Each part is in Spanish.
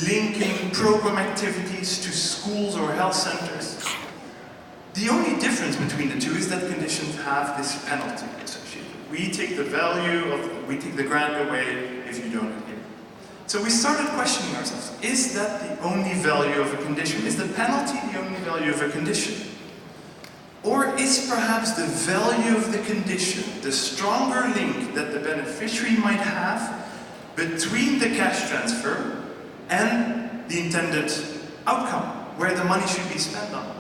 linking program activities to schools or health centers. The only difference between the two is that conditions have this penalty associated. We take the grant away if you don't adhere. So we started questioning ourselves, is that the only value of a condition? Is the penalty the only value of a condition? Or is perhaps the value of the condition the stronger link that the beneficiary might have between the cash transfer and the intended outcome, where the money should be spent on?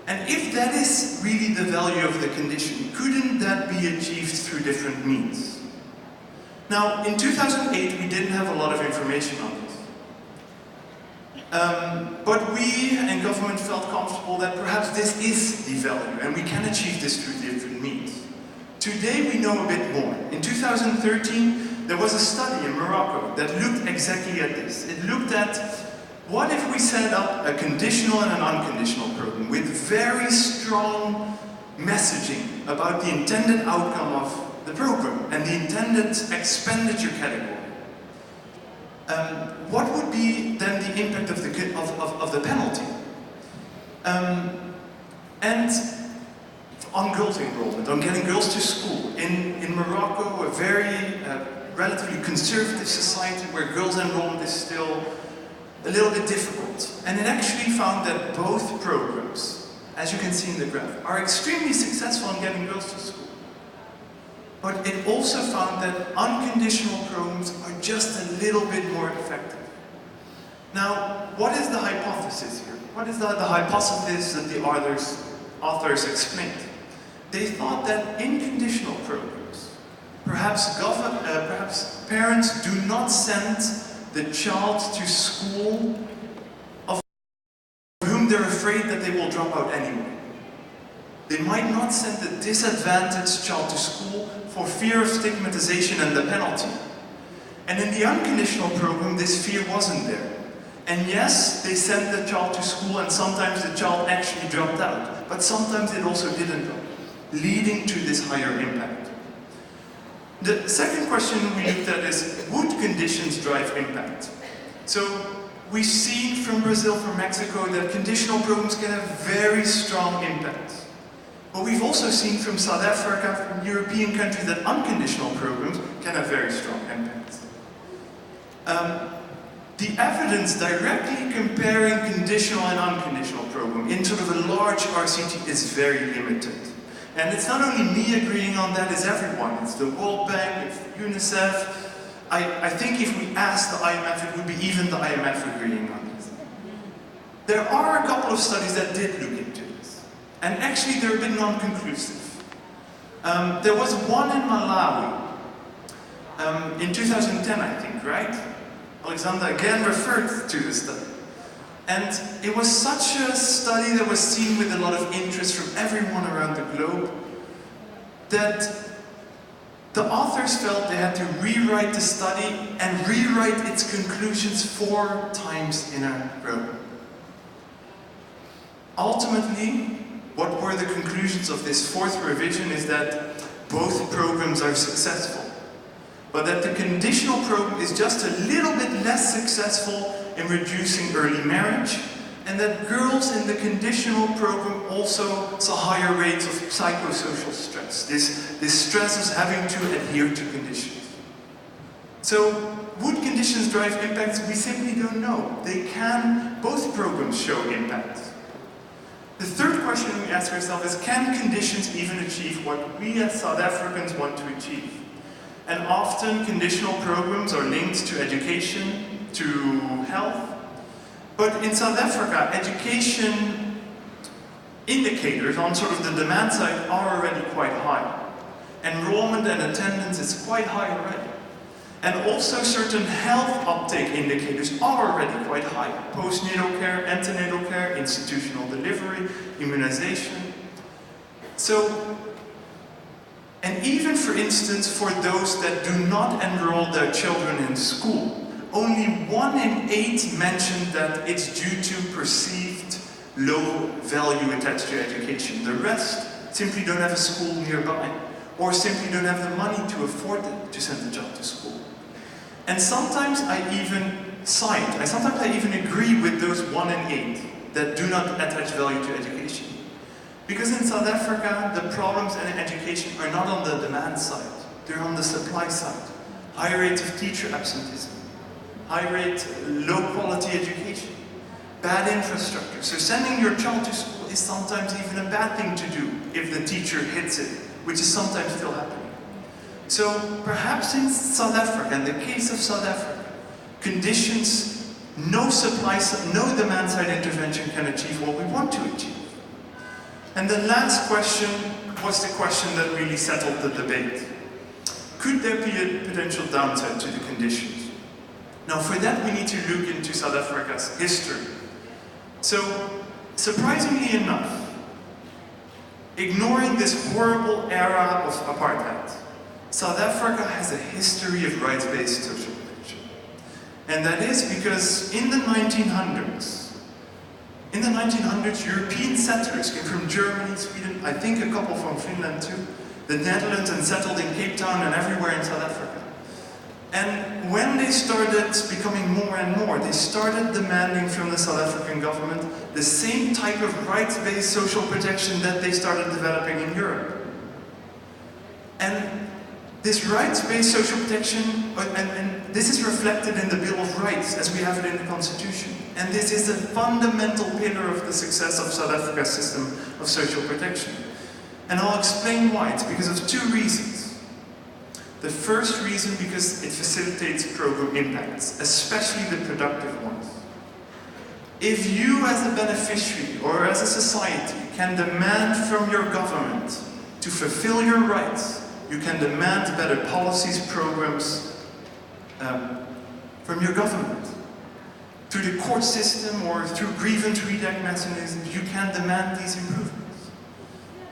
And if that is really the value of the condition, couldn't that be achieved through different means? Now, in 2008, we didn't have a lot of information on this. But we and government felt comfortable that perhaps this is the value, and we can achieve this through different means. Today, we know a bit more. In 2013, there was a study in Morocco that looked exactly at this. It looked at what if we set up a conditional and an unconditional program with very strong messaging about the intended outcome of the program and the intended expenditure category. What would be then the impact of the penalty? And on girls' enrollment, on getting girls to school. In Morocco, a very relatively conservative society where girls' enrollment is still a little bit difficult. And it actually found that both programs, as you can see in the graph, are extremely successful in getting girls to school. But it also found that unconditional programs are just a little bit more effective. Now, what is the hypothesis here? What is the hypothesis that the authors explained? They thought that in conditional programs, perhaps parents do not send the child to school of whom they're afraid that they will drop out anyway. They might not send the disadvantaged child to school for fear of stigmatization and the penalty. And in the unconditional program, this fear wasn't there. And yes, they sent the child to school, and sometimes the child actually dropped out. But sometimes it also didn't drop, leading to this higher impact. The second question we looked at is, would conditions drive impact? So we've seen from Brazil, from Mexico, that conditional programs can have very strong impact. But we've also seen from South Africa, from European countries, that unconditional programs can have very strong impact. The evidence directly comparing conditional and unconditional program in sort of a large RCT is very limited. And it's not only me agreeing on that, it's everyone. It's the World Bank, it's UNICEF. I think if we asked the IMF, it would be even the IMF agreeing on this. There are a couple of studies that did look into this. And actually they're a bit non-conclusive. There was one in Malawi, in 2010 I think, right? Alexander again referred to the study. And it was such a study that was seen with a lot of interest from everyone around the globe that the authors felt they had to rewrite the study and rewrite its conclusions 4 times in a row. Ultimately, what were the conclusions of this 4th revision is that both programs are successful, but that the conditional program is just a little bit less successful in reducing early marriage, and that girls in the conditional program also saw higher rates of psychosocial stress. This stress is having to adhere to conditions. So, would conditions drive impacts? We simply don't know. Both programs show impact. The third question we ask ourselves is, can conditions even achieve what we as South Africans want to achieve? And often conditional programs are linked to education, to health. But in South Africa, education indicators on sort of the demand side are already quite high. Enrollment and attendance is quite high already. And also certain health uptake indicators are already quite high. Postnatal care, antenatal care, institutional delivery, immunization. So, and even for instance, for those that do not enroll their children in school, only 1 in 8 mentioned that it's due to perceived low value attached to education. The rest simply don't have a school nearby, or simply don't have the money to afford it to send the child to school. And sometimes I even side. Sometimes I even agree with those 1 in 8 that do not attach value to education. Because in South Africa, the problems in education are not on the demand side, they're on the supply side. High rates of teacher absenteeism, high rate, low quality education, bad infrastructure. So sending your child to school is sometimes even a bad thing to do if the teacher hits it, which is sometimes still happening. So perhaps in South Africa, in the case of South Africa, conditions, no supply side, no demand side intervention can achieve what we want to achieve. And the last question was the question that really settled the debate. Could there be a potential downside to the conditions? Now for that we need to look into South Africa's history. So, surprisingly enough, ignoring this horrible era of apartheid, South Africa has a history of rights-based social protection. And that is because in the 1900s, European settlers came from Germany, Sweden, I think a couple from Finland too, the Netherlands, and settled in Cape Town and everywhere in South Africa. And when they started becoming more and more, they started demanding from the South African government the same type of rights-based social protection that they started developing in Europe. And this rights-based social protection, and this is reflected in the Bill of Rights as we have it in the Constitution. And this is a fundamental pillar of the success of South Africa's system of social protection. And I'll explain why. It's because of 2 reasons. The first reason, because it facilitates program impacts, especially the productive ones. If you as a beneficiary or as a society can demand from your government to fulfill your rights, you can demand better policies, programs from your government. Through the court system or through grievance redress mechanisms, you can demand these improvements.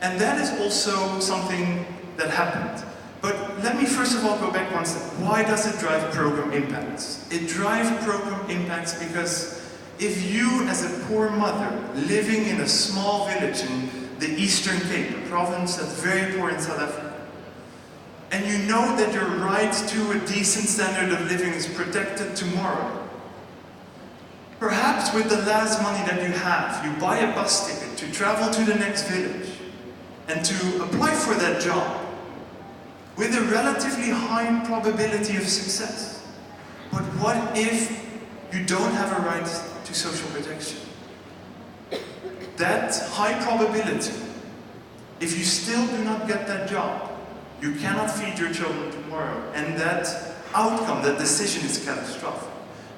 And that is also something that happened. But let me first of all go back one step. Why does it drive program impacts? It drives program impacts because if you, as a poor mother living in a small village in the Eastern Cape, a province that's very poor in South Africa, and you know that your right to a decent standard of living is protected tomorrow, perhaps with the last money that you have, you buy a bus ticket to travel to the next village and to apply for that job with a relatively high probability of success. But what if you don't have a right to social protection? That high probability, if you still do not get that job, you cannot feed your children tomorrow, and that outcome, that decision is catastrophic.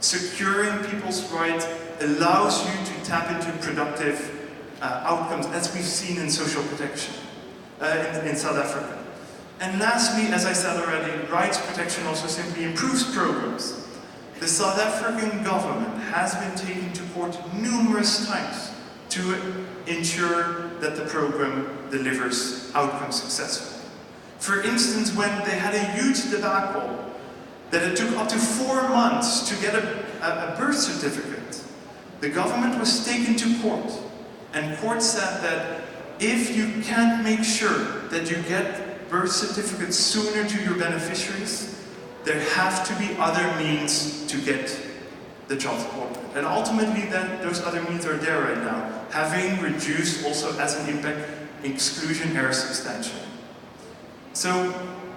Securing people's rights allows you to tap into productive outcomes, as we've seen in social protection in South Africa. And lastly, as I said already, rights protection also simply improves programs. The South African government has been taken to court numerous times to ensure that the program delivers outcomes successfully. For instance, when they had a huge debacle that it took up to 4 months to get a birth certificate, the government was taken to court, and court said that if you can't make sure that you get birth certificates sooner to your beneficiaries, there have to be other means to get the child support. And ultimately then, those other means are there right now, having reduced also as an impact exclusion error substantially. So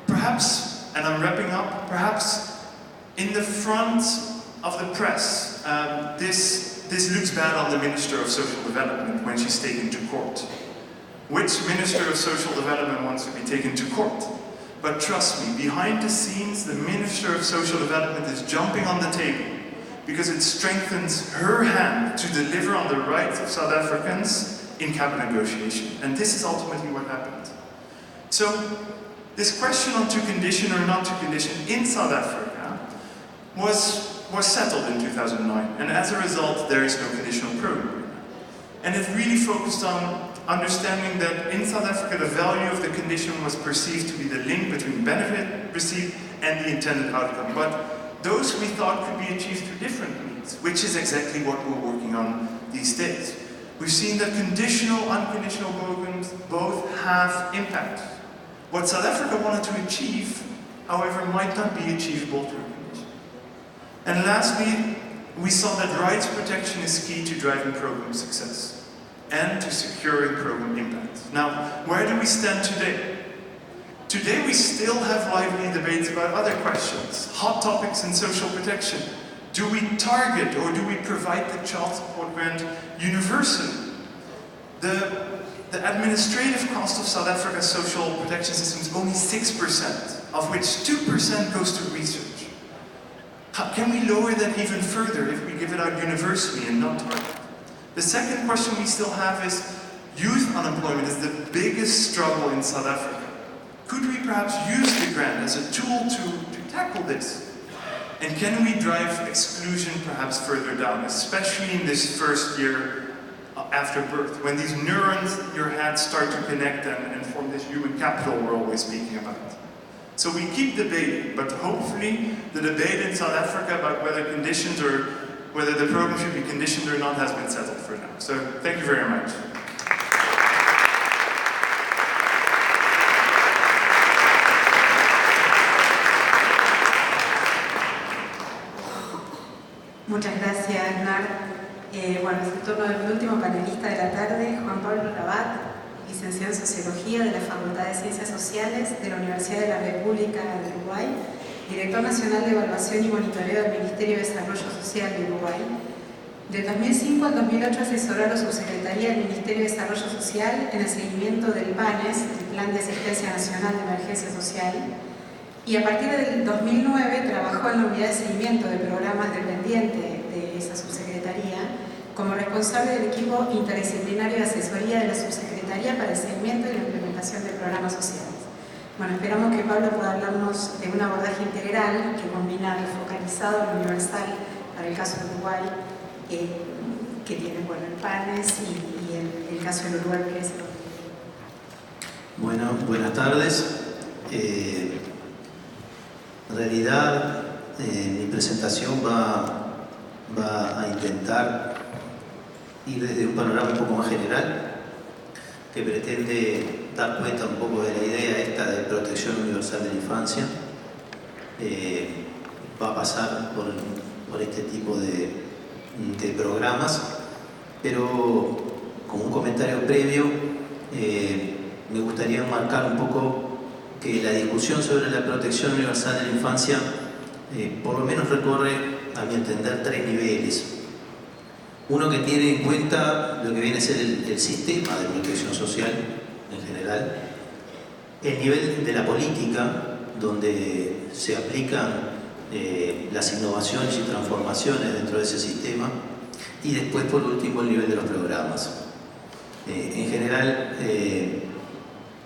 perhaps, and I'm wrapping up, perhaps in the front of the press, this looks bad on the Minister of Social Development when she's taken to court. Which Minister of Social Development wants to be taken to court? But trust me, behind the scenes, the Minister of Social Development is jumping on the table because it strengthens her hand to deliver on the rights of South Africans in cabinet negotiation. And this is ultimately what happened. So, this question on to condition or not to condition in South Africa was settled in 2009, and as a result there is no conditional program. And it really focused on understanding that in South Africa the value of the condition was perceived to be the link between benefit received and the intended outcome. But those we thought could be achieved through different means, which is exactly what we're working on these days. We've seen that conditional, unconditional programs both have impact. What South Africa wanted to achieve, however, might not be achievable through condition. And lastly, We saw that rights protection is key to driving program success and to securing program impact. Now, where do we stand today? Today we still have lively debates about other questions, hot topics in social protection. Do we target or do we provide the child support grant universally? The administrative cost of South Africa's social protection system is only 6%, of which 2% goes to research. Can we lower that even further if we give it out universally and not target? The second question we still have is, youth unemployment is the biggest struggle in South Africa. Could we perhaps use the grant as a tool to tackle this? And can we drive exclusion perhaps further down, especially in this first year after birth, when these neurons in your head start to connect and form this human capital we're always speaking about? So we keep debating, but hopefully the debate in South Africa about whether conditions or whether the program should be conditioned or not has been settled for now. So thank you very much. Muchas gracias, Nard. Bueno, es el turno del último panelista de la tarde, Juan Pablo Rabat, licenciado en Sociología de la Facultad de Ciencias Sociales de la Universidad de la República de Uruguay, director nacional de Evaluación y Monitoreo del Ministerio de Desarrollo Social de Uruguay. Del 2005 al 2008 asesoró a la Subsecretaría del Ministerio de Desarrollo Social en el seguimiento del PANES, el Plan de Asistencia Nacional de Emergencia Social, y a partir del 2009 trabajó en la unidad de seguimiento de programas dependiente de esa subsecretaría como responsable del equipo interdisciplinario de asesoría de la subsecretaría para el seguimiento y la implementación de programas sociales. Bueno, esperamos que Pablo pueda hablarnos de un abordaje integral que combina el focalizado, lo universal para el caso de Uruguay, que tiene el PANES y el caso del Uruguay que es. Bueno, buenas tardes. En realidad, mi presentación va a intentar ir desde un panorama un poco más general, que pretende dar cuenta un poco de la idea esta de protección universal de la infancia. Va a pasar por este tipo de programas, pero como un comentario previo, me gustaría enmarcar un poco que la discusión sobre la protección universal de la infancia por lo menos recorre, a mi entender, 3 niveles. Uno que tiene en cuenta lo que viene a ser el sistema de protección social en general, el nivel de la política, donde se aplican las innovaciones y transformaciones dentro de ese sistema, y después, por último, el nivel de los programas. En general,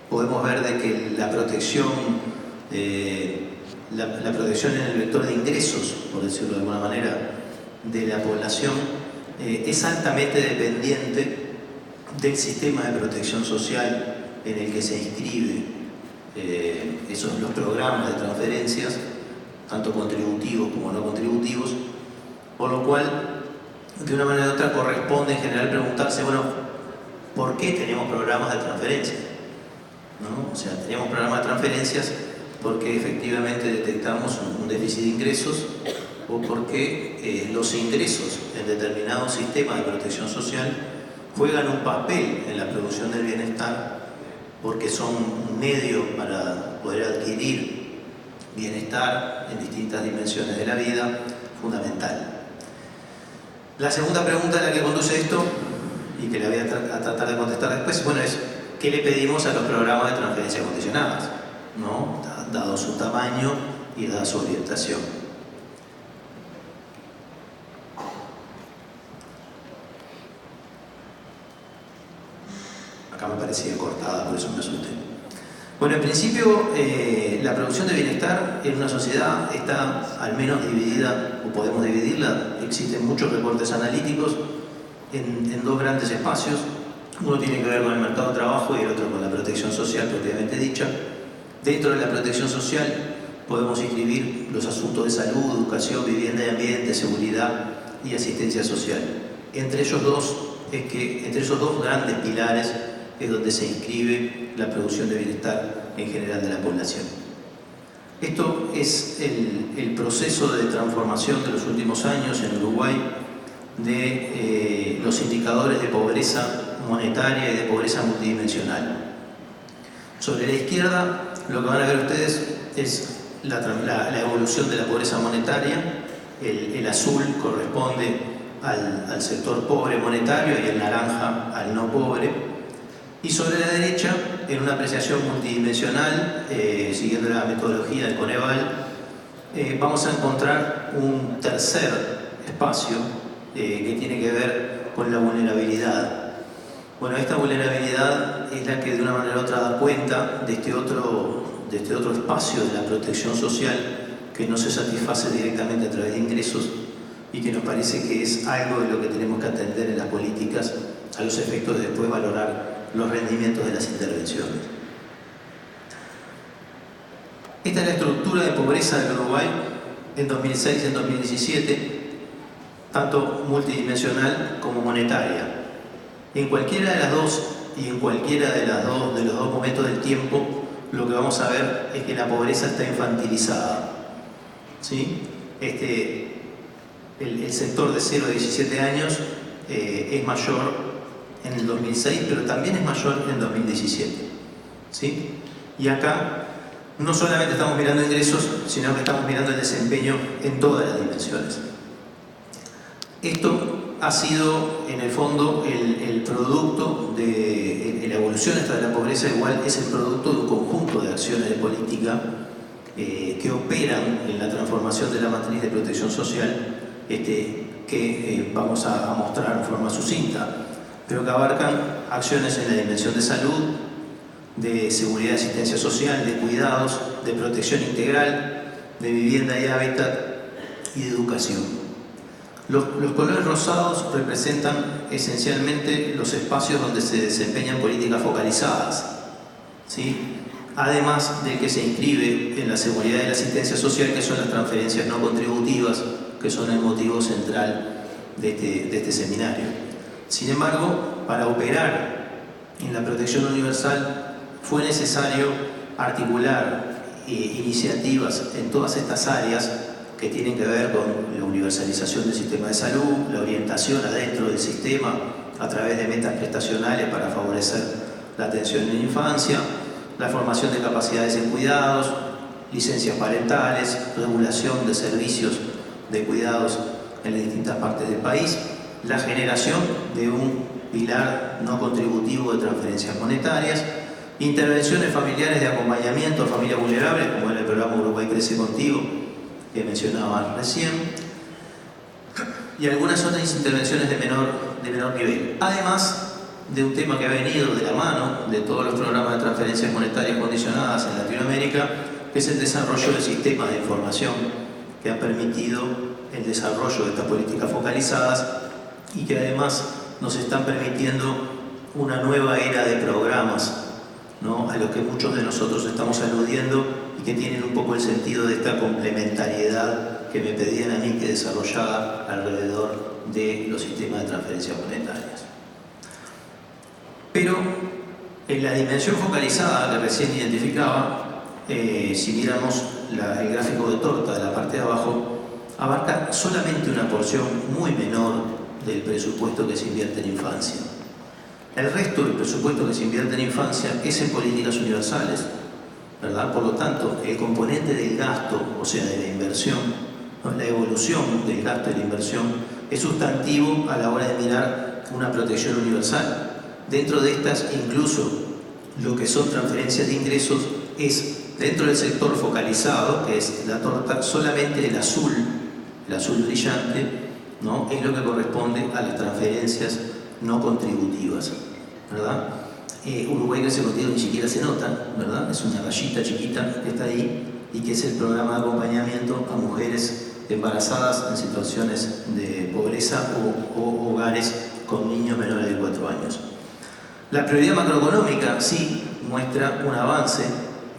podemos ver de que la protección en el vector de ingresos, por decirlo de alguna manera, de la población es altamente dependiente del sistema de protección social en el que se inscribe los programas de transferencias, tanto contributivos como no contributivos, por lo cual, de una manera u otra, corresponde en general preguntarse, bueno, ¿por qué tenemos programas de transferencia? ¿No? O sea, tenemos programas de transferencias porque efectivamente detectamos un déficit de ingresos o porque los ingresos en determinado sistema de protección social juegan un papel en la producción del bienestar porque son un medio para poder adquirir bienestar en distintas dimensiones de la vida fundamental. La segunda pregunta a la que conduce esto, y que la voy a tratar de contestar después, bueno, es ¿qué le pedimos a los programas de transferencias condicionadas? ¿No? Dado su tamaño y dada su orientación. Acá me parecía cortada, por eso me asusté. Bueno, en principio, la producción de bienestar en una sociedad está al menos dividida, o podemos dividirla, existen muchos reportes analíticos en 2 grandes espacios. Uno tiene que ver con el mercado de trabajo y el otro con la protección social propiamente dicha. Dentro de la protección social podemos inscribir los asuntos de salud, educación, vivienda y ambiente, seguridad y asistencia social. Entre esos dos grandes pilares es donde se inscribe la producción de bienestar en general de la población. Esto es el proceso de transformación de los últimos años en Uruguay de los indicadores de pobreza monetaria y de pobreza multidimensional. Sobre la izquierda, lo que van a ver ustedes es la evolución de la pobreza monetaria. El azul corresponde al sector pobre monetario y el naranja al no pobre. Y sobre la derecha, en una apreciación multidimensional, siguiendo la metodología del Coneval, vamos a encontrar un tercer espacio que tiene que ver con la vulnerabilidad. Bueno, esta vulnerabilidad es la que de una manera u otra da cuenta de este otro espacio de la protección social que no se satisface directamente a través de ingresos y que nos parece que es algo de lo que tenemos que atender en las políticas a los efectos de después valorar los rendimientos de las intervenciones. Esta es la estructura de pobreza del Uruguay en 2006 y en 2017, tanto multidimensional como monetaria. En cualquiera de las dos y en cualquiera de los dos momentos del tiempo, lo que vamos a ver es que la pobreza está infantilizada. ¿Sí? El sector de 0 a 17 años es mayor en el 2006, pero también es mayor en el 2017. ¿Sí? Y acá no solamente estamos mirando ingresos, sino que estamos mirando el desempeño en todas las dimensiones. Esto ha sido, en el fondo, el producto de la evolución esta de la pobreza, igual es el producto de un conjunto de acciones de política que operan en la transformación de la matriz de protección social, que vamos a mostrar en forma sucinta, pero que abarcan acciones en la dimensión de salud, de seguridad y asistencia social, de cuidados, de protección integral, de vivienda y hábitat y de educación. Los colores rosados representan esencialmente los espacios donde se desempeñan políticas focalizadas, ¿sí? Además de que se inscribe en la seguridad y la asistencia social, que son las transferencias no contributivas, que son el motivo central de este seminario. Sin embargo, para operar en la protección universal fue necesario articular iniciativas en todas estas áreas que tienen que ver con la universalización del sistema de salud, la orientación adentro del sistema a través de metas prestacionales para favorecer la atención en la infancia, la formación de capacidades en cuidados, licencias parentales, regulación de servicios de cuidados en las distintas partes del país, la generación de un pilar no contributivo de transferencias monetarias, intervenciones familiares de acompañamiento a familias vulnerables, como en el programa Uruguay Crece Contigo, que mencionaba recién, y algunas otras intervenciones de menor nivel. Además de un tema que ha venido de la mano de todos los programas de transferencias monetarias condicionadas en Latinoamérica, que es el desarrollo de sistemas de información que han permitido el desarrollo de estas políticas focalizadas y que además nos están permitiendo una nueva era de programas, ¿no?, a los que muchos de nosotros estamos aludiendo y que tienen un poco el sentido de esta complementariedad que me pedían a mí que desarrollara alrededor de los sistemas de transferencias monetarias. Pero en la dimensión focalizada que recién identificaba, si miramos el gráfico de torta de la parte de abajo, abarca solamente una porción muy menor del presupuesto que se invierte en infancia. El resto del presupuesto que se invierte en infancia es en políticas universales, ¿verdad? Por lo tanto, el componente del gasto, o sea, de la inversión, ¿no?, la evolución del gasto y la inversión, es sustantivo a la hora de mirar una protección universal. Dentro de estas, incluso lo que son transferencias de ingresos es, dentro del sector focalizado, que es la torta, solamente el azul brillante, ¿no?, es lo que corresponde a las transferencias no contributivas, ¿verdad? Uruguay Crece Contigo ni siquiera se nota, ¿verdad? Es una rayita chiquita que está ahí y que es el programa de acompañamiento a mujeres embarazadas en situaciones de pobreza o hogares con niños menores de 4 años. La prioridad macroeconómica sí muestra un avance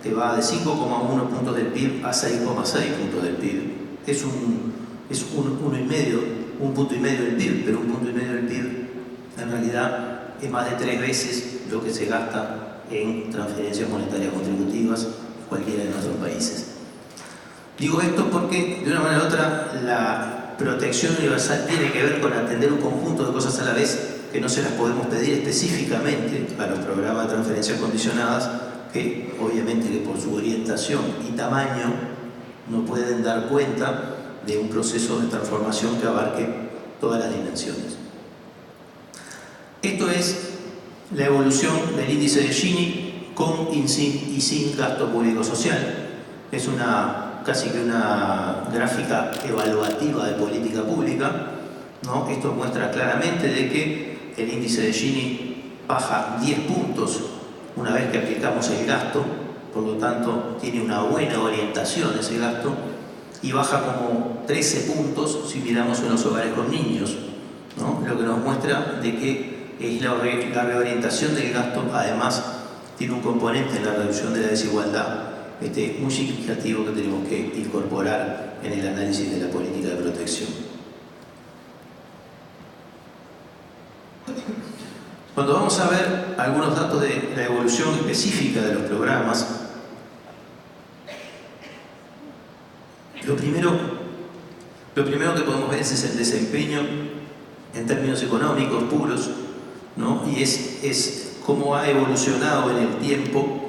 que va de 5,1 puntos del PIB a 6,6 puntos del PIB. Es un punto y medio del PIB, pero un punto y medio del PIB en realidad es más de 3 veces lo que se gasta en transferencias monetarias contributivas en cualquiera de nuestros países. Digo esto porque, de una manera u otra, la protección universal tiene que ver con atender un conjunto de cosas a la vez que no se las podemos pedir específicamente a los programas de transferencias condicionadas, que obviamente que por su orientación y tamaño no pueden dar cuenta de un proceso de transformación que abarque todas las dimensiones. Esto es la evolución del índice de Gini con y sin gasto público social. Es casi que una gráfica evaluativa de política pública, ¿no? Esto muestra claramente de que el índice de Gini baja 10 puntos una vez que aplicamos el gasto, por lo tanto tiene una buena orientación ese gasto, y baja como 13 puntos si miramos en los hogares con niños, ¿no? Lo que nos muestra de que es la reorientación del gasto, además tiene un componente en la reducción de la desigualdad muy significativo que tenemos que incorporar en el análisis de la política de protección. Cuando vamos a ver algunos datos de la evolución específica de los programas, lo primero que podemos ver es el desempeño en términos económicos puros, ¿no? Y es cómo ha evolucionado en el tiempo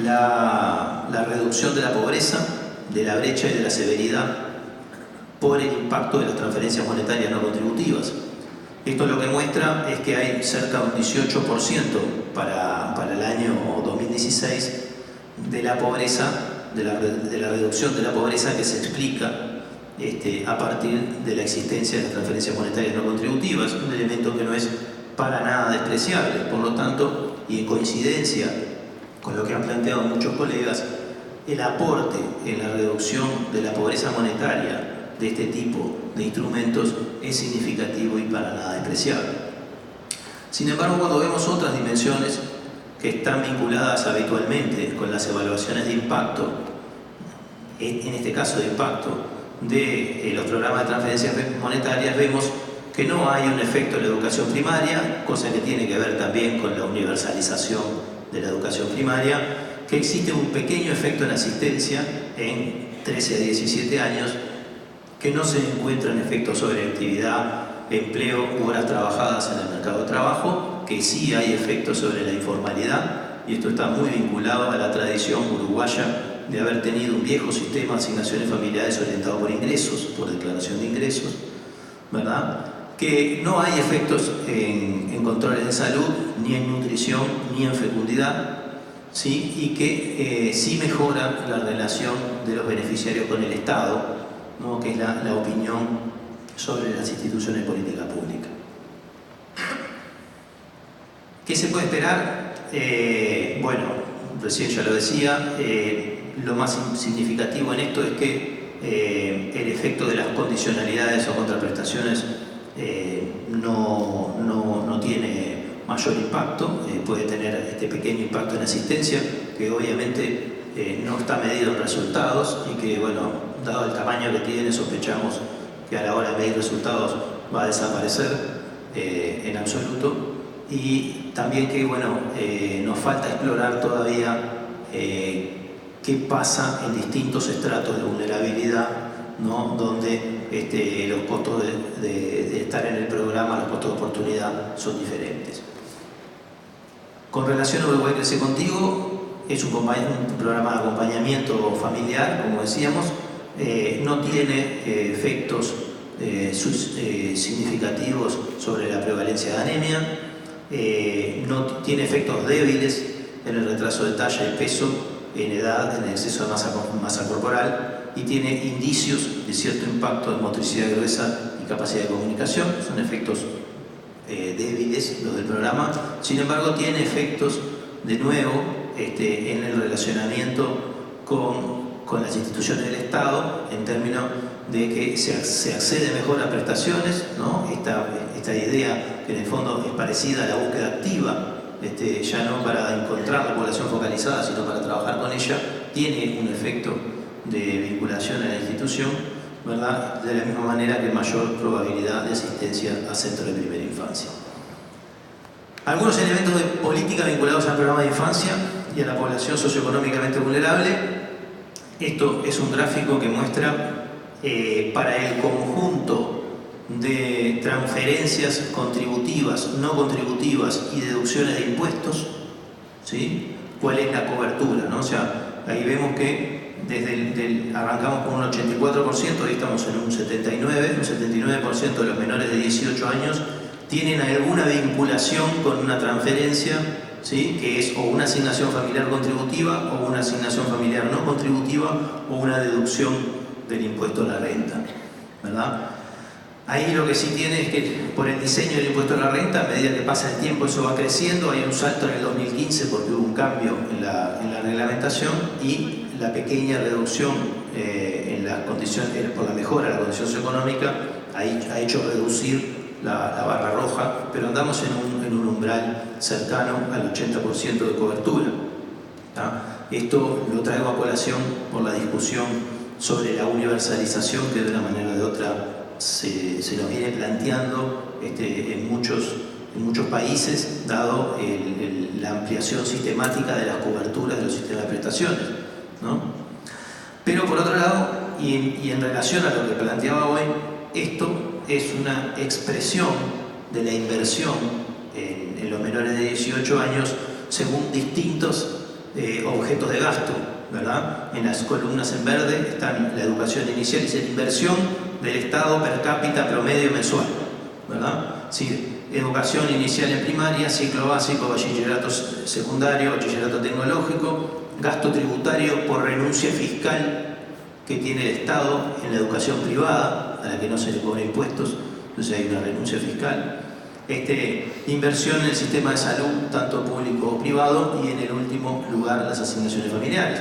la reducción de la pobreza, de la brecha y de la severidad por el impacto de las transferencias monetarias no contributivas. Esto lo que muestra es que hay cerca de un 18% para el año 2016 de la pobreza, de la reducción de la pobreza que se explica a partir de la existencia de las transferencias monetarias no contributivas, un elemento que no es para nada despreciable. Por lo tanto, y en coincidencia con lo que han planteado muchos colegas, el aporte en la reducción de la pobreza monetaria de este tipo de instrumentos es significativo y para nada despreciable. Sin embargo, cuando vemos otras dimensiones que están vinculadas habitualmente con las evaluaciones de impacto, en este caso de impacto de los programas de transferencias monetarias, vemos que no hay un efecto en la educación primaria, cosa que tiene que ver también con la universalización de la educación primaria, que existe un pequeño efecto en asistencia en 13 a 17 años, que no se encuentran efectos sobre actividad, empleo u horas trabajadas en el mercado de trabajo, que sí hay efectos sobre la informalidad, y esto está muy vinculado a la tradición uruguaya de haber tenido un viejo sistema de asignaciones familiares orientado por ingresos, por declaración de ingresos, ¿verdad? Que no hay efectos en controles de salud, ni en nutrición, ni en fecundidad, ¿sí? Y que sí mejora la relación de los beneficiarios con el Estado, ¿no? Que es la opinión sobre las instituciones de política pública. ¿Qué se puede esperar? Bueno, recién ya lo decía, lo más significativo en esto es que el efecto de las condicionalidades o contraprestaciones no tiene mayor impacto, puede tener este pequeño impacto en asistencia, que obviamente no está medido en resultados y que, bueno, dado el tamaño que tiene, sospechamos que a la hora de medir resultados va a desaparecer en absoluto. Y también que, bueno, nos falta explorar todavía qué pasa en distintos estratos de vulnerabilidad, ¿no? Donde los costos de estar en el programa, los costos de oportunidad son diferentes. Con relación a Uruguay Crece Contigo, es un programa de acompañamiento familiar, como decíamos, no tiene efectos significativos sobre la prevalencia de anemia, no tiene efectos débiles en el retraso de talla y peso, en edad, en el exceso de masa corporal, y tiene indicios de cierto impacto en motricidad gruesa y capacidad de comunicación. Son efectos débiles los del programa. Sin embargo, tiene efectos de nuevo en el relacionamiento con las instituciones del Estado, en términos de que se accede mejor a prestaciones, ¿no? Esta idea que en el fondo es parecida a la búsqueda activa, ya no para encontrar la población focalizada, sino para trabajar con ella, tiene un efecto de vinculación a la institución, ¿verdad? De la misma manera que mayor probabilidad de asistencia a centros de primera infancia. Algunos elementos de política vinculados al programa de infancia y a la población socioeconómicamente vulnerable. Esto es un gráfico que muestra para el conjunto de transferencias contributivas, no contributivas y deducciones de impuestos, ¿sí? ¿Cuál es la cobertura, ¿no? O sea, ahí vemos que arrancamos con un 84%, hoy estamos en un 79% de los menores de 18 años tienen alguna vinculación con una transferencia, ¿sí? Que es o una asignación familiar contributiva o una asignación familiar no contributiva o una deducción del impuesto a la renta, ¿verdad? Ahí lo que sí tiene es que por el diseño del impuesto a la renta, a medida que pasa el tiempo eso va creciendo, hay un salto en el 2015 porque hubo un cambio en la reglamentación y la pequeña reducción en las condiciones, por la mejora de la condición socioeconómica ha hecho reducir la barra roja, pero andamos en un umbral cercano al 80% de cobertura, ¿tá? Esto lo traigo a colación por la discusión sobre la universalización que de una manera o de otra se nos viene planteando en muchos países, dado la ampliación sistemática de las coberturas de los sistemas de prestaciones, ¿no? Pero por otro lado, y en relación a lo que planteaba hoy, esto es una expresión de la inversión en los menores de 18 años según distintos objetos de gasto, ¿verdad? En las columnas en verde están la educación inicial y la inversión del Estado per cápita promedio mensual, ¿verdad? Sí, educación inicial en primaria, ciclo básico, bachillerato secundario, bachillerato tecnológico, gasto tributario por renuncia fiscal que tiene el Estado en la educación privada, a la que no se le cobra impuestos, entonces hay una renuncia fiscal. Inversión en el sistema de salud, tanto público o privado, y en el último lugar las asignaciones familiares,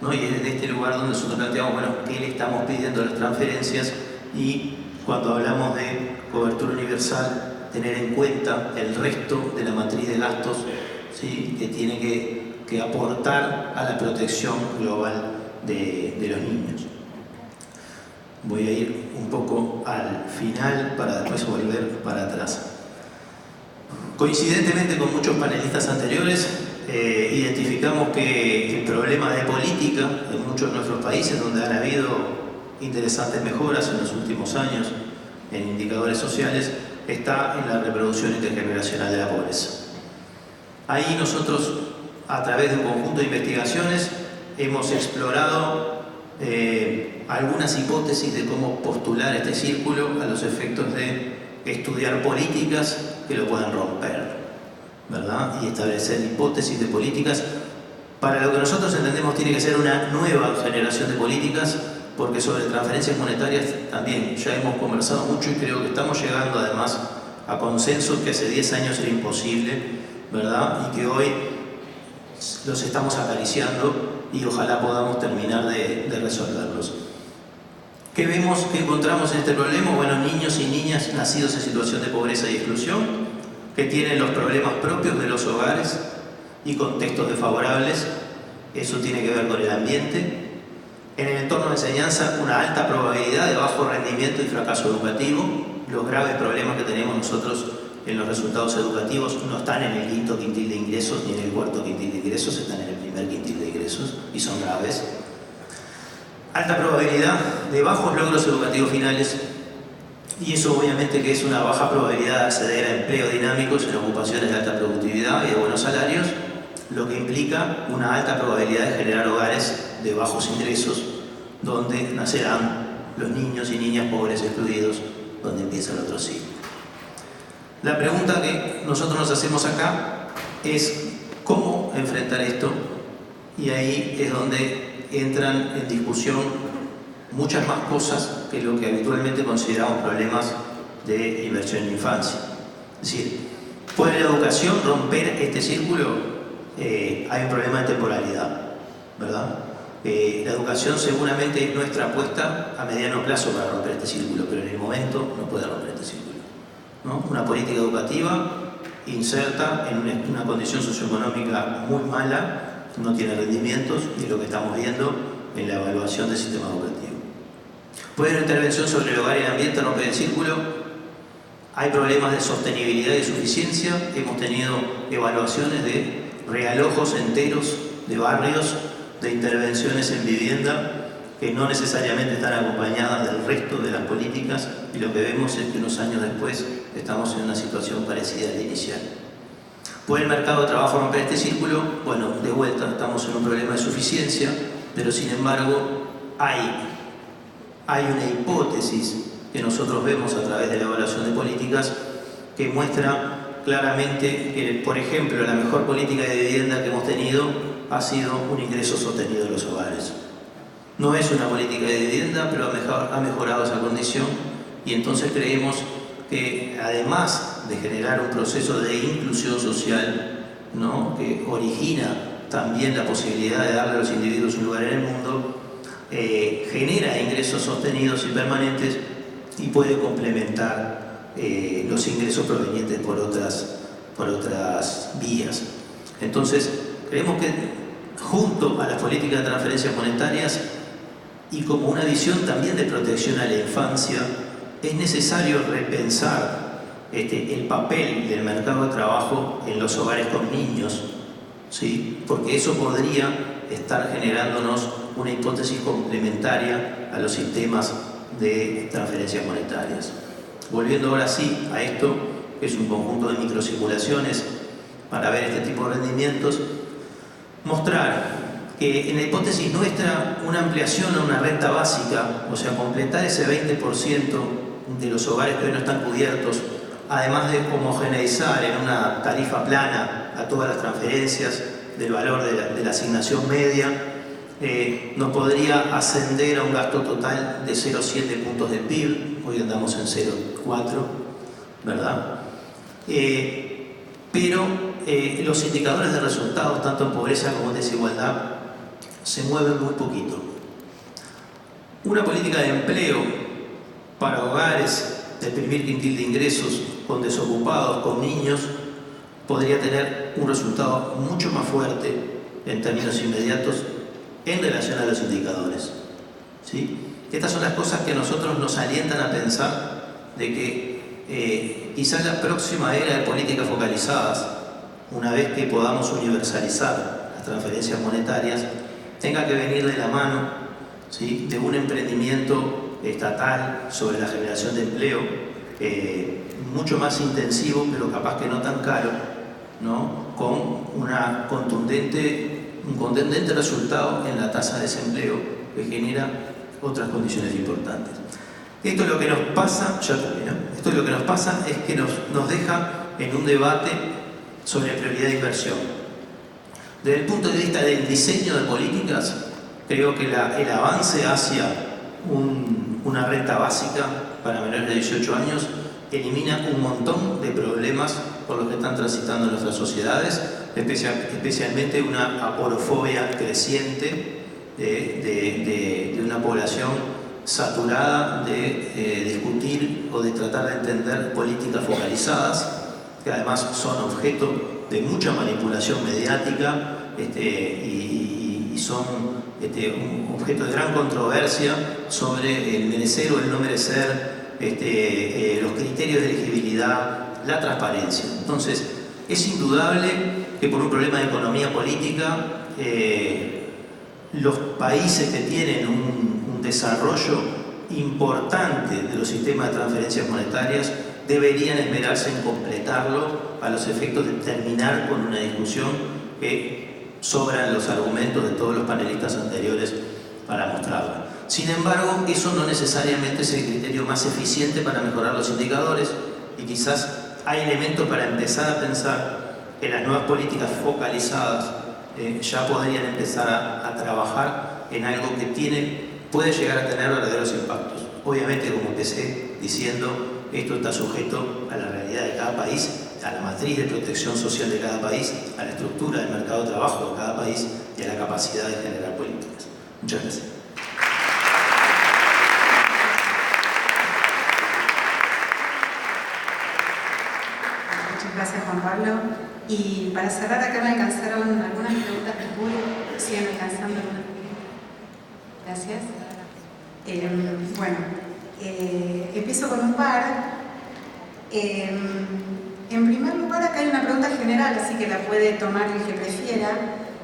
¿no? Y es de este lugar donde nosotros planteamos, bueno, ¿qué le estamos pidiendo a las transferencias? Y cuando hablamos de cobertura universal, tener en cuenta el resto de la matriz de gastos, ¿sí? Que tiene que aportar a la protección global de los niños. Voy a ir un poco al final para después volver para atrás. Coincidentemente con muchos panelistas anteriores, identificamos que el problema de política en muchos de nuestros países, donde han habido interesantes mejoras en los últimos años en indicadores sociales, está en la reproducción intergeneracional de la pobreza. Ahí nosotros, a través de un conjunto de investigaciones, hemos explorado algunas hipótesis de cómo postular este círculo a los efectos de estudiar políticas que lo puedan romper, ¿verdad? Y establecer hipótesis de políticas. Para lo que nosotros entendemos tiene que ser una nueva generación de políticas, porque sobre transferencias monetarias también ya hemos conversado mucho y creo que estamos llegando además a consensos que hace 10 años era imposible, ¿verdad? Y que hoy los estamos acariciando y ojalá podamos terminar de resolverlos. ¿Qué vemos, qué encontramos en este problema? Bueno, niños y niñas nacidos en situación de pobreza y exclusión, que tienen los problemas propios de los hogares y contextos desfavorables. Eso tiene que ver con el ambiente. En el entorno de enseñanza, una alta probabilidad de bajo rendimiento y fracaso educativo. Los graves problemas que tenemos nosotros en los resultados educativos no están en el quinto quintil de ingresos ni en el cuarto quintil de ingresos, están en el primer quintil de ingresos y son graves. Alta probabilidad de bajos logros educativos finales, y eso obviamente que es una baja probabilidad de acceder a empleos dinámicos en ocupaciones de alta productividad y de buenos salarios, lo que implica una alta probabilidad de generar hogares de bajos ingresos, donde nacerán los niños y niñas pobres excluidos, donde empieza el otro ciclo. La pregunta que nosotros nos hacemos acá es cómo enfrentar esto, y ahí es donde entran en discusión muchas más cosas que lo que habitualmente consideramos problemas de inversión en infancia. Es decir, ¿puede la educación romper este círculo? Hay un problema de temporalidad, ¿verdad? La educación seguramente es nuestra apuesta a mediano plazo para romper este círculo, pero en el momento no puede romper este círculo, ¿no? Una política educativa inserta en una condición socioeconómica muy mala, no tiene rendimientos, y lo que estamos viendo en la evaluación del sistema educativo. ¿Puede una intervención sobre el hogar y el ambiente romper el círculo? Hay problemas de sostenibilidad y suficiencia. Hemos tenido evaluaciones de realojos enteros de barrios de intervenciones en vivienda que no necesariamente están acompañadas del resto de las políticas, y lo que vemos es que unos años después estamos en una situación parecida a la inicial. ¿Puede el mercado de trabajo romper este círculo? Bueno, de vuelta, estamos en un problema de suficiencia, pero sin embargo hay una hipótesis que nosotros vemos a través de la evaluación de políticas que muestra claramente que, por ejemplo, la mejor política de vivienda que hemos tenido ha sido un ingreso sostenido de los hogares. No es una política de vivienda, pero ha mejorado esa condición, y entonces creemos que, además de generar un proceso de inclusión social, ¿no?, que origina también la posibilidad de darle a los individuos un lugar en el mundo, genera ingresos sostenidos y permanentes y puede complementar los ingresos provenientes por otras vías. Entonces, creemos que junto a las políticas de transferencias monetarias y como una visión también de protección a la infancia, es necesario repensar el papel del mercado de trabajo en los hogares con niños, ¿sí? Porque eso podría estar generándonos una hipótesis complementaria a los sistemas de transferencias monetarias. Volviendo ahora sí a esto, que es un conjunto de microsimulaciones para ver este tipo de rendimientos, mostrar que en la hipótesis nuestra una ampliación a una renta básica, o sea, completar ese 20% de los hogares que hoy no están cubiertos, además de homogeneizar en una tarifa plana a todas las transferencias del valor de la asignación media, nos podría ascender a un gasto total de 0,7 puntos de PIB, hoy andamos en 0,4, ¿verdad? Pero los indicadores de resultados, tanto en pobreza como en desigualdad, se mueven muy poquito. Una política de empleo para hogares del primer quintil de ingresos, con desocupados, con niños, podría tener un resultado mucho más fuerte en términos inmediatos en relación a los indicadores, ¿sí? Estas son las cosas que a nosotros nos alientan a pensar de que quizás la próxima era de políticas focalizadas, una vez que podamos universalizar las transferencias monetarias, tenga que venir de la mano, ¿sí?, de un emprendimiento estatal sobre la generación de empleo mucho más intensivo, pero capaz que no tan caro, ¿no?, con un contundente resultado en la tasa de desempleo que genera otras condiciones importantes. Esto es lo que nos pasa, esto es lo que nos pasa es que nos deja en un debate sobre prioridad de inversión. Desde el punto de vista del diseño de políticas, creo que el avance hacia una renta básica para menores de 18 años elimina un montón de problemas por los que están transitando nuestras sociedades, especialmente una aporofobia creciente de una población saturada de discutir o de tratar de entender políticas focalizadas, que además son objeto de mucha manipulación mediática y son un objeto de gran controversia sobre el merecer o el no merecer, los criterios de elegibilidad, la transparencia. Entonces, es indudable que por un problema de economía política, los países que tienen un desarrollo importante de los sistemas de transferencias monetarias deberían esmerarse en completarlo a los efectos de terminar con una discusión que sobran los argumentos de todos los panelistas anteriores para mostrarla. Sin embargo, eso no necesariamente es el criterio más eficiente para mejorar los indicadores, y quizás hay elementos para empezar a pensar que las nuevas políticas focalizadas ya podrían empezar a trabajar en algo que puede llegar a tener verdaderos impactos. Obviamente, como empecé diciendo, esto está sujeto a la realidad de cada país, a la matriz de protección social de cada país, a la estructura del mercado de trabajo de cada país y a la capacidad de generar políticas. Muchas gracias. Muchas gracias, Juan Pablo. Y para cerrar, acá me alcanzaron algunas preguntas del público. ¿Siguen alcanzando algunas preguntas? Gracias. Empiezo con un par. En primer lugar, acá hay una pregunta general, así que la puede tomar el que prefiera.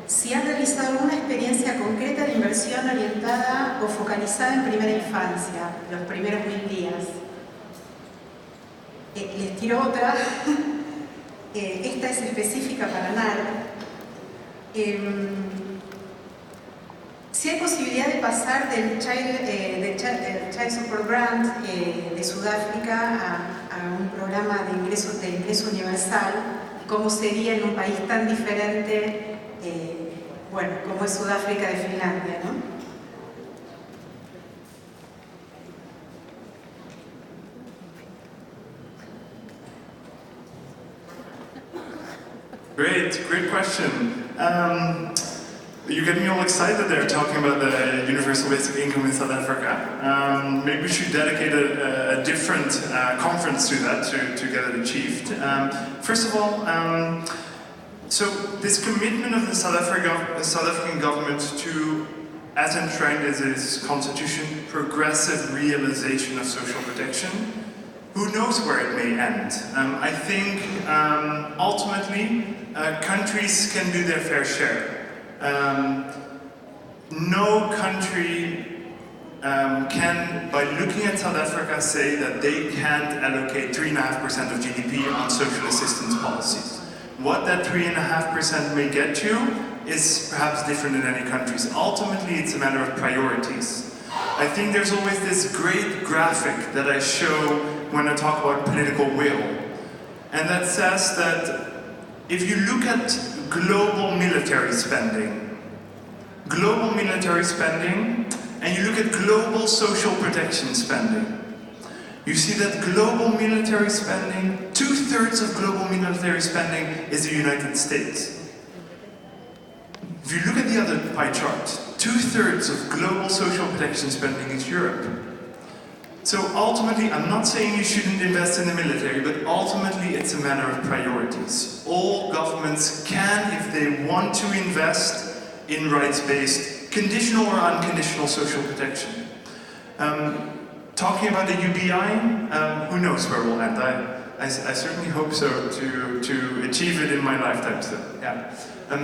si han realizado alguna experiencia concreta de inversión orientada o focalizada en primera infancia, los primeros 1000 días. Les tiro otra. Esta es específica para NARC. Si hay posibilidad de pasar del Child Support Grant de Sudáfrica a un programa de ingreso universal, ¿cómo sería en un país tan diferente como es Sudáfrica de Finlandia, ¿no? Great question. You get me all excited there talking about the universal basic income in South Africa. Maybe we should dedicate a different conference to that to get it achieved. First of all, so this commitment of the South African government to, as enshrined as its constitution, progressive realization of social protection, who knows where it may end? I think ultimately countries can do their fair share. No country can, by looking at South Africa, say that they can't allocate 3.5% of GDP on social assistance policies. What that 3.5% may get you is perhaps different in any countries. Ultimately, it's a matter of priorities. I think there's always this great graphic that I show when I talk about political will. And that says that if you look at global military spending, and you look at global social protection spending, you see that global military spending, 2/3 of global military spending is the United States. If you look at the other pie chart, 2/3 of global social protection spending is Europe. So ultimately, I'm not saying you shouldn't invest in the military, but ultimately it's a matter of priorities. All governments can, if they want to invest in rights-based, conditional or unconditional social protection. Talking about the UBI, who knows where we'll end. I certainly hope so to achieve it in my lifetime still. Yeah.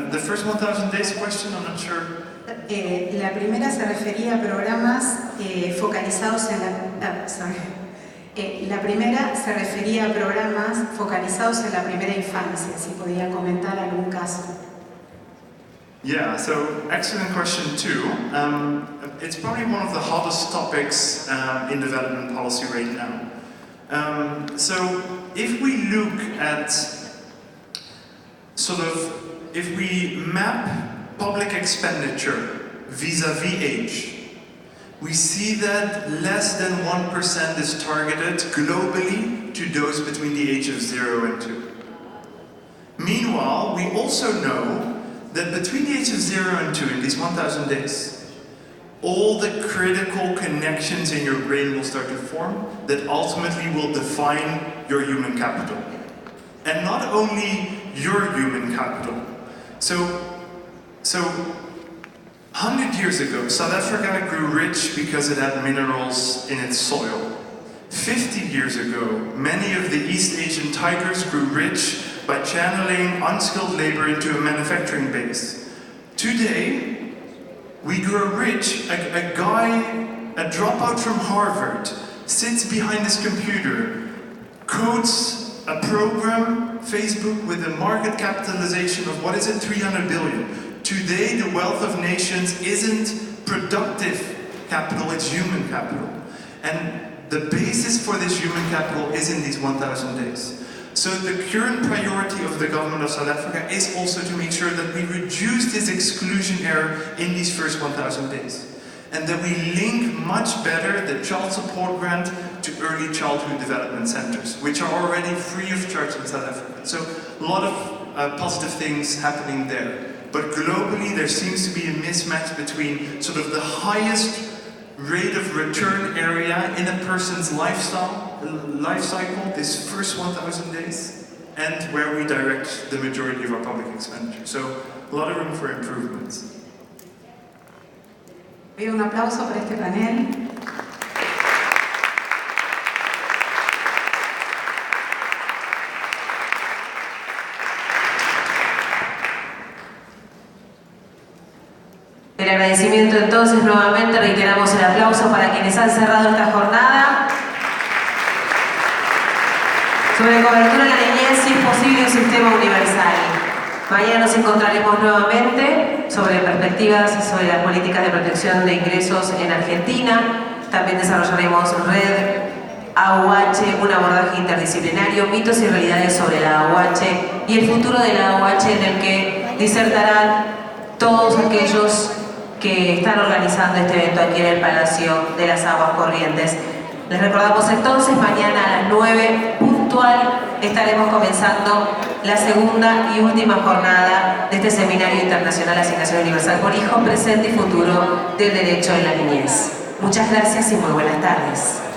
The first 1,000 days question, I'm not sure. La primera se refería a programas focalizados en la primera se refería a programas focalizados en la primera infancia, si podía comentar algún caso. Yeah, so excellent question too. It's probably one of the hottest topics in development policy right now. So if we look at if we map public expenditure vis-a-vis age, we see that less than 1% is targeted globally to those between the age of 0 and 2. Meanwhile, we also know that between the age of 0 and 2, in these 1,000 days, all the critical connections in your brain will start to form that ultimately will define your human capital. And not only your human capital. So 100 years ago, South Africa grew rich because it had minerals in its soil. 50 years ago, many of the East Asian tigers grew rich by channeling unskilled labor into a manufacturing base. Today, we grow rich. A guy, a dropout from Harvard, sits behind his computer, codes a program, Facebook, with a market capitalization of, 300 billion. Today, the wealth of nations isn't productive capital, it's human capital. And the basis for this human capital is in these 1,000 days. So the current priority of the government of South Africa is also to make sure that we reduce this exclusion error in these first 1,000 days. And that we link much better the child support grant to early childhood development centers, which are already free of charge in South Africa. So a lot of positive things happening there. But globally, there seems to be a mismatch between sort of the highest rate of return area in a person's life cycle, this first 1,000 days, and where we direct the majority of our public expenditure. So a lot of room for improvements. Un aplauso para este panel. El agradecimiento entonces, nuevamente reiteramos el aplauso para quienes han cerrado esta jornada. Sobre cobertura de la niñez, si es posible un sistema universal. Mañana nos encontraremos nuevamente sobre perspectivas sobre las políticas de protección de ingresos en Argentina. También desarrollaremos Red AUH, un abordaje interdisciplinario, mitos y realidades sobre la AUH y el futuro de la AUH, en el que disertarán todos aquellos que están organizando este evento aquí en el Palacio de las Aguas Corrientes. Les recordamos entonces, mañana a las 9 puntual estaremos comenzando la segunda y última jornada de este Seminario Internacional Asignación Universal por Hijo, Presente y Futuro del Derecho en la Niñez. Muchas gracias y muy buenas tardes.